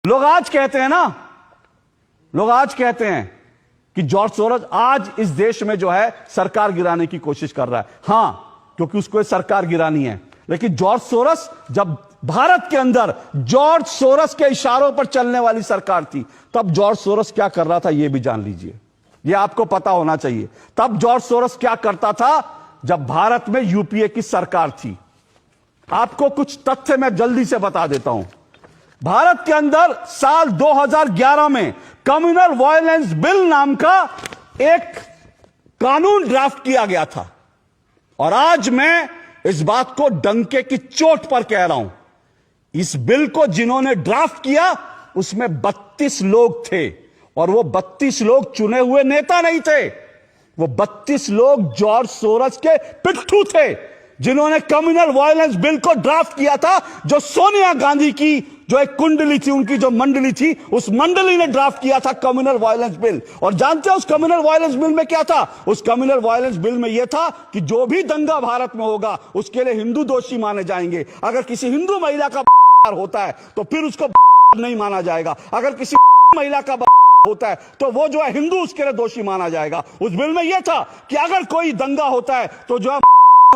लोग आज कहते हैं ना, लोग आज कहते हैं कि जॉर्ज सोरोस आज इस देश में जो है सरकार गिराने की कोशिश कर रहा है। हां, क्योंकि उसको ये सरकार गिरानी है। लेकिन जॉर्ज सोरोस, जब भारत के अंदर जॉर्ज सोरोस के इशारों पर चलने वाली सरकार थी, तब जॉर्ज सोरोस क्या कर रहा था यह भी जान लीजिए। यह आपको पता होना चाहिए। तब जॉर्ज सोरोस क्या करता था जब भारत में यूपीए की सरकार थी। आपको कुछ तथ्य मैं जल्दी से बता देता हूं। भारत के अंदर साल 2011 में कम्युनल वायलेंस बिल नाम का एक कानून ड्राफ्ट किया गया था। और आज मैं इस बात को डंके की चोट पर कह रहा हूं, इस बिल को जिन्होंने ड्राफ्ट किया उसमें 32 लोग थे। और वो 32 लोग चुने हुए नेता नहीं थे, वो 32 लोग जॉर्ज सोरोस के पिट्ठू थे, जिन्होंने कम्युनल वायलेंस बिल को ड्राफ्ट किया था। जो सोनिया गांधी की जो एक कुंडली थी, उनकी जो मंडली थी, उस मंडली ने ड्राफ्ट किया था कम्युनल वायलेंस बिल। और जानते हैं उस कम्युनल वायलेंस बिल में क्या था? उस कम्युनल वायलेंस बिल में यह था कि जो भी दंगा भारत में होगा उसके लिए हिंदू दोषी माने जाएंगे। अगर किसी हिंदू महिला का होता है तो फिर उसको नहीं माना जाएगा। अगर किसी महिला का होता है तो वो जो है हिंदू उसके लिए दोषी माना जाएगा। उस बिल में यह था कि अगर कोई दंगा होता है तो जो है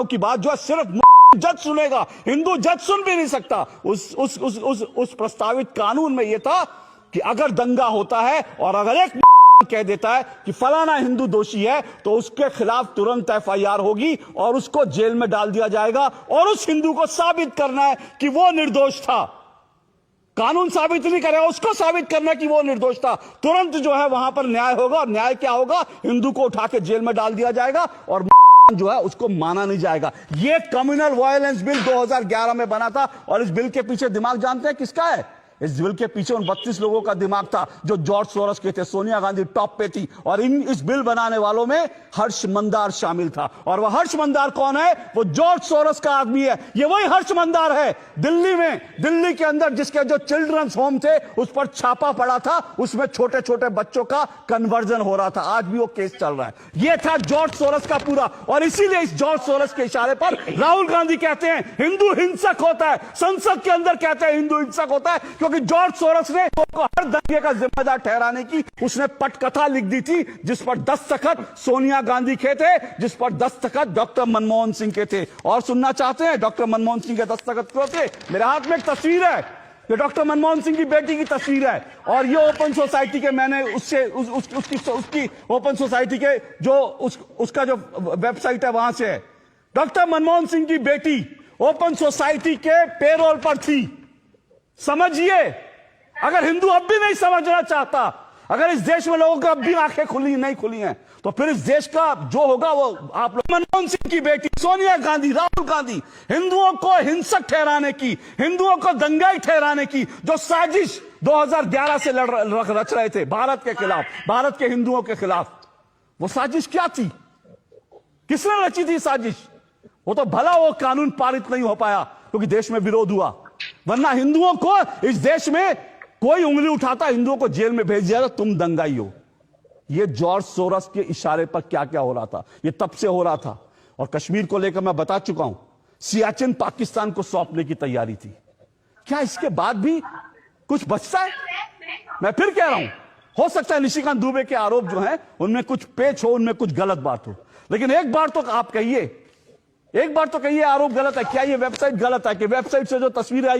की बात जो है सिर्फ जज सुनेगा, हिंदू जज सुन भी नहीं सकता। उस प्रस्तावित कानून में यह था कि अगर दंगा होता है और अगर एक कह देता है कि फलाना हिंदू दोषी है तो उसके खिलाफ तुरंत एफआईआर होगी और उसको जेल में डाल दिया जाएगा। और उस हिंदू को साबित करना है कि वो निर्दोष था। कानून साबित नहीं करेगा, उसको साबित करना कि वो निर्दोष था। तुरंत जो है वहां पर न्याय होगा। और न्याय क्या होगा? हिंदू को उठा के जेल में डाल दिया जाएगा और जो है उसको माना नहीं जाएगा। ये कम्युनल वायलेंस बिल 2011 में बना था। और इस बिल के पीछे दिमाग जानते हैं किसका है? इस बिल के पीछे उन 32 लोगों का दिमाग था जो जॉर्ज सोरोस के थे। सोनिया गांधी टॉप पे थी। और इस बिल बनाने वालों में हर्ष मंदार शामिल था। और वह हर्ष मंदार कौन है? वो जॉर्ज सोरोस का आदमी है। ये वही हर्ष मंदार है दिल्ली में, दिल्ली के अंदर जिसके जो चिल्ड्रंस होम थे उस पर छापा पड़ा था, उसमें छोटे छोटे बच्चों का कन्वर्जन हो रहा था। आज भी वो केस चल रहा है। ये था जॉर्ज सोरोस का पूरा। और इसीलिए इस जॉर्ज सोरोस के इशारे पर राहुल गांधी कहते हैं हिंदू हिंसक होता है, संसद के अंदर कहते हैं हिंदू हिंसक होता है, क्योंकि जॉर्ज सोरोस ने को हर दंगे का जिम्मेदार ठहराने की उसने पटकथा लिख दी थी, जिस पर दस्तखत सोनिया गांधी के थे, जिस पर दस्तखत डॉक्टर मनमोहन सिंह के थे। और सुनना चाहते हैं डॉक्टर मनमोहन सिंह के दस्तखत क्यों थे? मेरे हाथ में एक तस्वीर है, ये डॉक्टर मनमोहन सिंह की बेटी की तस्वीर है। और ये ओपन सोसाइटी के, मैंने उससे उसकी ओपन सोसाइटी के जो उसका जो वेबसाइट है वहां से है। डॉक्टर मनमोहन सिंह की बेटी ओपन सोसाइटी के पेरोल पर थी। समझिए, अगर हिंदू अब भी नहीं समझना चाहता, अगर इस देश में लोगों की अब भी आंखें खुली नहीं खुली हैं, तो फिर इस देश का जो होगा वो आप लोग। मनमोहन सिंह की बेटी सोनिया गांधी, राहुल गांधी हिंदुओं को हिंसक ठहराने की, हिंदुओं को दंगाई ठहराने की जो साजिश 2011 से रच रहे थे भारत के खिलाफ, भारत के हिंदुओं के खिलाफ, वो साजिश क्या थी? किसने रची थी साजिश? वो तो भला वो कानून पारित नहीं हो पाया क्योंकि देश में विरोध हुआ, वरना हिंदुओं को इस देश में कोई उंगली उठाता हिंदुओं को जेल में भेज दिया था, तुम दंगाई हो। ये जॉर्ज सोरोस के इशारे पर क्या क्या हो रहा था, ये तब से हो रहा था। और कश्मीर को लेकर मैं बता चुका हूं, सियाचिन पाकिस्तान को सौंपने की तैयारी थी। क्या इसके बाद भी कुछ बचता है? मैं फिर कह रहा हूं, हो सकता है निशिकांत दुबे के आरोप जो हैं उनमें कुछ पेच हो, उनमें कुछ गलत बात हो, लेकिन एक बार तो आप कहिए, एक बार तो कहिए आरोप गलत है। क्या ये वेबसाइट गलत है कि वेबसाइट से जो तस्वीरें आई